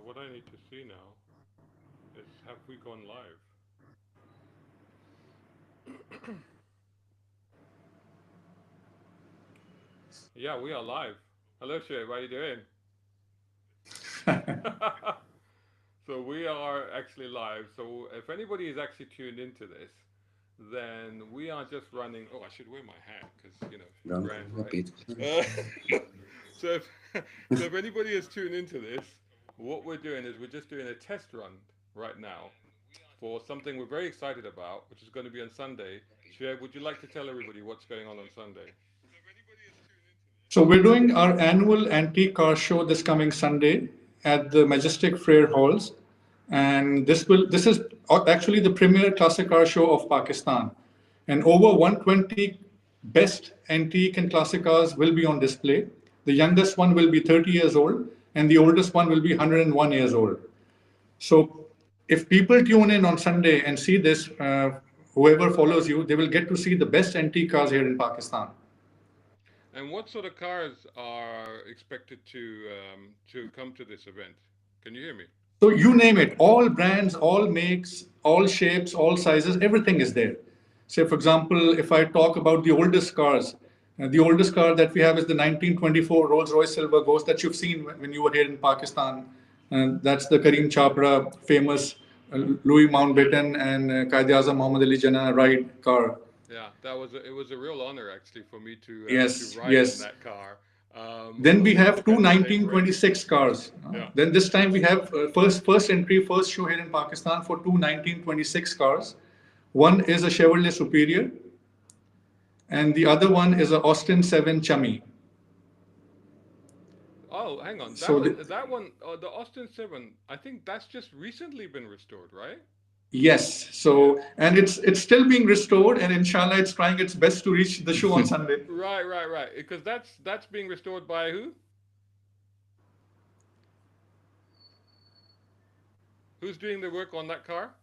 what I need to see now is, have we gone live? Yeah, we are live. Hello, Shoaib. How are you doing? So we are actually live. So if anybody is actually tuned into this, then we are just running. Oh, I should wear my hat because she's Don't grand, right? repeat. So if so if anybody is tuned into this, what we're doing is we're just doing a test run right now for something we're very excited about, which is going to be on Sunday. Shoaib, would you like to tell everybody what's going on Sunday? So we're doing our annual antique car show this coming Sunday at the Majestic Frere Halls, and this is actually the premier classic car show of Pakistan, and over 120 best antique and classic cars will be on display. The youngest one will be 30 years old, and the oldest one will be 101 years old. So if people tune in on Sunday and see this, whoever follows you, they will get to see the best antique cars here in Pakistan. And what sort of cars are expected to come to this event? Can you hear me? So you name it, all brands, all makes, all shapes, all sizes, everything is there. Say, for example, if I talk about the oldest cars, the oldest car that we have is the 1924 Rolls-Royce Silver Ghost that you've seen when you were here in Pakistan. And that's the Kareem Chopra famous Louis Mountbatten and Qaid-e-Azam Muhammad Ali Jinnah ride car. Yeah, it was a real honor actually for me to Yes, ride in yes. that car. Then we We have took two at the same race. 1926 cars. Yeah. Then this time we have first entry, first show here in Pakistan for two 1926 cars. One is a Chevrolet Superior, and the other one is a Austin 7 Chummy. Oh, hang on. So That one, the Austin Seven. I think that's just recently been restored, right? yes, Yeah. so and it's still being restored, and inshallah, it's trying its best to reach the show on Sunday. Right, right, right. Because that's being restored by who? Who's doing the work on that car?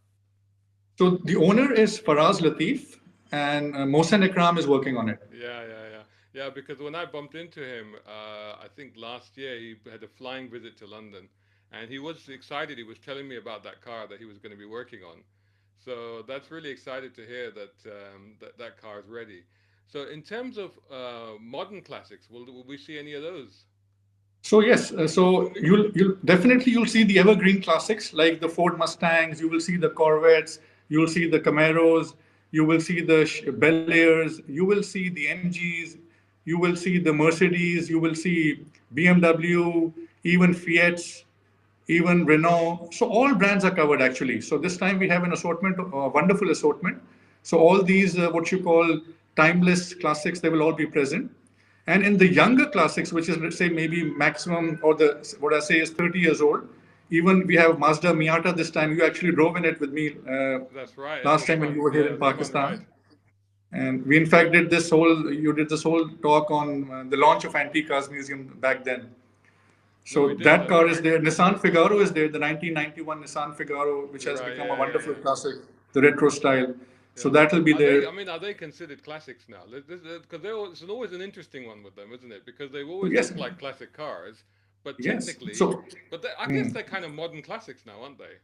So the owner is Faraz Latif, and Mohsen Ikram is working on it. Yeah, yeah, yeah. Yeah, because when I bumped into him, I think last year he had a flying visit to London, and he was excited. He was telling me about that car that he was going to be working on. So that's really excited to hear that car is ready. So in terms of modern classics, will we see any of those? So yes, so you'll see the evergreen classics like the Ford Mustangs. You will see the Corvettes. You will see the Camaros. You will see the Bel Airs. You will see the MGs. You will see the Mercedes. You will see BMW, even Fiats, even Renault. So all brands are covered actually. So this time we have an assortment, a wonderful assortment. So all these what you call timeless classics, they will all be present. And in the younger classics, which is let's say maybe maximum or the what I say is 30 years old, even we have Mazda Miata this time. You actually drove in it with me That's right. It last was time when you fun. were here Yeah, it in was a fun ride. Pakistan. And we in fact did this whole you did this whole talk on the launch of Antique Cars Museum back then. No, we So did. that That's car is right. there. Nissan Figaro is there, the 1991 Nissan Figaro, which has Right. become a Yeah, yeah, wonderful yeah. classic, the retro style. So Yeah. that will be Are they? there. I mean, are they considered classics now? Because it's always an interesting one with them, isn't it? Because they So always yes, look like classic cars, but yes. technically, So I guess they're kind of modern classics now, aren't they?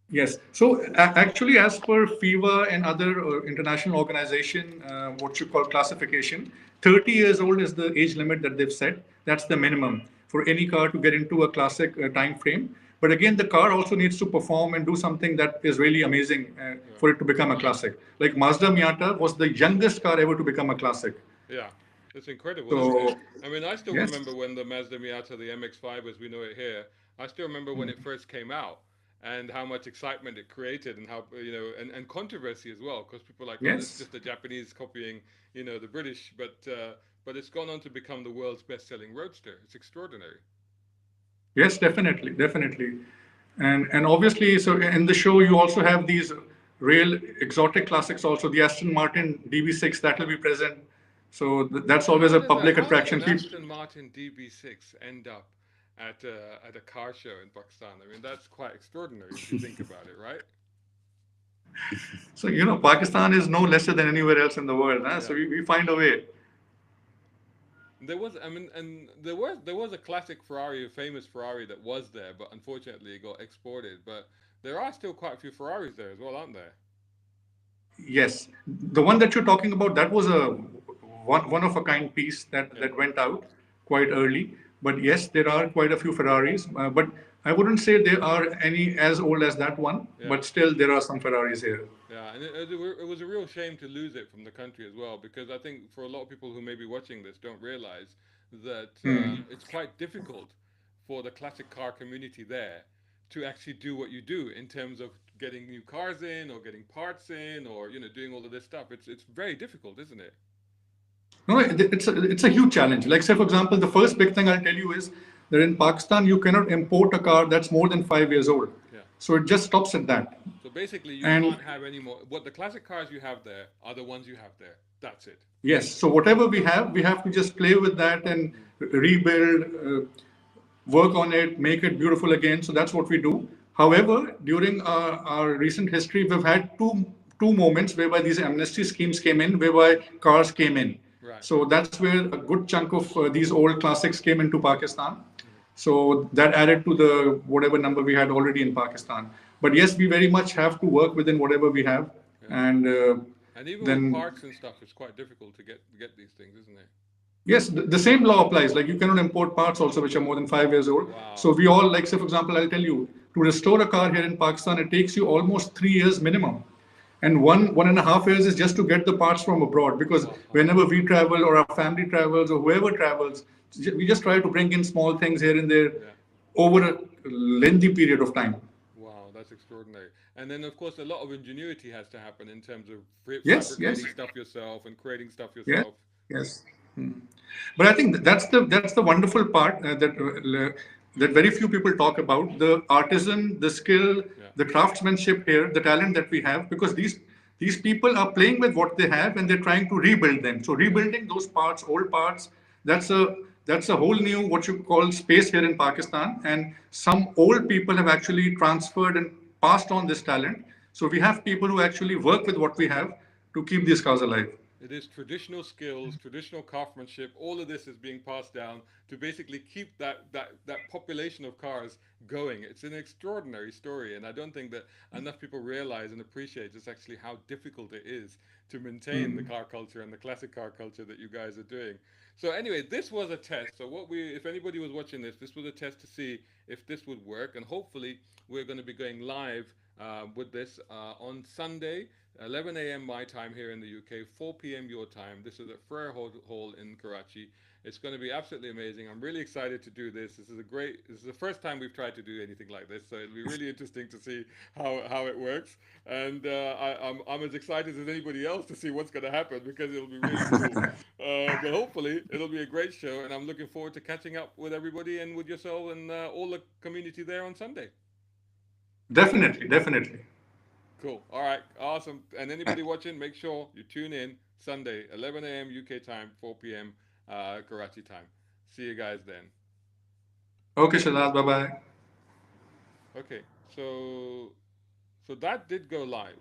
yes. So actually, as per FIVA and other international organization, what you call classification, 30 years old is the age limit that they've set. That's the minimum for any car to get into a classic time frame. But again, the car also needs to perform and do something that is really amazing Yeah. for it to become a classic. Like Mazda Miata was the youngest car ever to become a classic. Yeah. It's incredible, isn't it? So I mean, I still yes, remember when the Mazda Miata, the MX-5 as we know it here, I still remember when it first came out and how much excitement it created and how, and controversy as well, because people are like, oh, this is yes, just the Japanese copying, the British, but it's gone on to become the world's best-selling roadster. It's extraordinary. yes, definitely, definitely. And obviously, so in the show you also have these real exotic classics. Also, the Aston Martin DB6 that will be present. So that's always a public How does attraction. an People, Aston Martin DB6 end up at a car show in Pakistan? I mean, that's quite extraordinary if you think about it, right? so Pakistan is no lesser than anywhere else in the world. Huh? So Yeah. we find a way. There was, I mean, and there was a classic Ferrari, a famous Ferrari that was there, but unfortunately it got exported. But there are still quite a few Ferraris there as well, aren't there? Yes, the one that you're talking about, that was a one of a kind piece that Yeah, that went out quite early. But yes, there are quite a few Ferraris. But I wouldn't say there are any as old as that one. yeah. But still, there are some Ferraris here. Yeah, and it was a real shame to lose it from the country as well, because I think for a lot of people who may be watching this don't realize that it's quite difficult for the classic car community there to actually do what you do in terms of getting new cars in or getting parts in or doing all of this stuff. It's very difficult, isn't it? No, it's a huge challenge. Like say, for example, the first big thing I'll tell you is that in Pakistan you cannot import a car that's more than 5 years old. Yeah. So it just stops at that. So basically, you And can't have any more. What the classic cars you have there are the ones you have there. That's it. yes, so whatever we have to just play with that and Mm. rebuild, work on it, make it beautiful again. So that's what we do. However, during our recent history, we've had two moments whereby these amnesty schemes came in, whereby cars came in. Right. So that's where a good chunk of these old classics came into Pakistan. Hmm. So that added to the whatever number we had already in Pakistan. But yes, we very much have to work within whatever we have, Yeah. and And even with then parts and stuff, it's quite difficult to get these things, isn't it? yes, the same law applies. Like you cannot import parts also which are more than 5 years old. So Wow. we all like, say for example, I'll tell you to restore a car here in Pakistan, it takes you almost 3 years minimum, and one and a half years is just to get the parts from abroad. Because Wow. whenever we travel or our family travels or whoever travels, we just try to bring in small things here and there Yeah. over a lengthy period of time. Wow, that's extraordinary. And then, of course, a lot of ingenuity has to happen in terms of Yes, yes, fabricating stuff yourself and creating stuff yes, yourself. yes. But I think that's the wonderful part that very few people talk about: the artisan, the skill, Yeah. the craftsmanship here, the talent that we have. Because these people are playing with what they have and they're trying to rebuild them. So Yeah. rebuilding those parts, old parts, that's a that's a whole new what you call space here in Pakistan. And some old people have actually transferred and passed on this talent. So we have people who actually work with what we have to keep these cars alive. It is traditional skills, traditional craftsmanship. All of this is being passed down to basically keep that population of cars going. It's an extraordinary story, and I don't think that enough people realize and appreciate just actually how difficult it is to maintain the car culture and the classic car culture that you guys are doing. So anyway, this was a test. So if anybody was watching this was a test to see if this would work, and hopefully we're going to be going live with this on Sunday. 11 a.m. my time here in the UK, 4 p.m. your time. This is at Frere Hall in Karachi. It's going to be absolutely amazing. I'm really excited to do this. This is the first time we've tried to do anything like this, so it'll be really interesting to see how it works. And I'm as excited as anybody else to see what's going to happen because it'll be really cool. But hopefully it'll be a great show, and I'm looking forward to catching up with everybody and with yourself and all the community there on Sunday. Definitely, definitely. Cool. All right. Awesome. And anybody watching, make sure you tune in Sunday, 11 a.m. UK time, 4 p.m. Karachi time. See you guys then. Okay, Shazad, bye bye. Okay. So that did go live.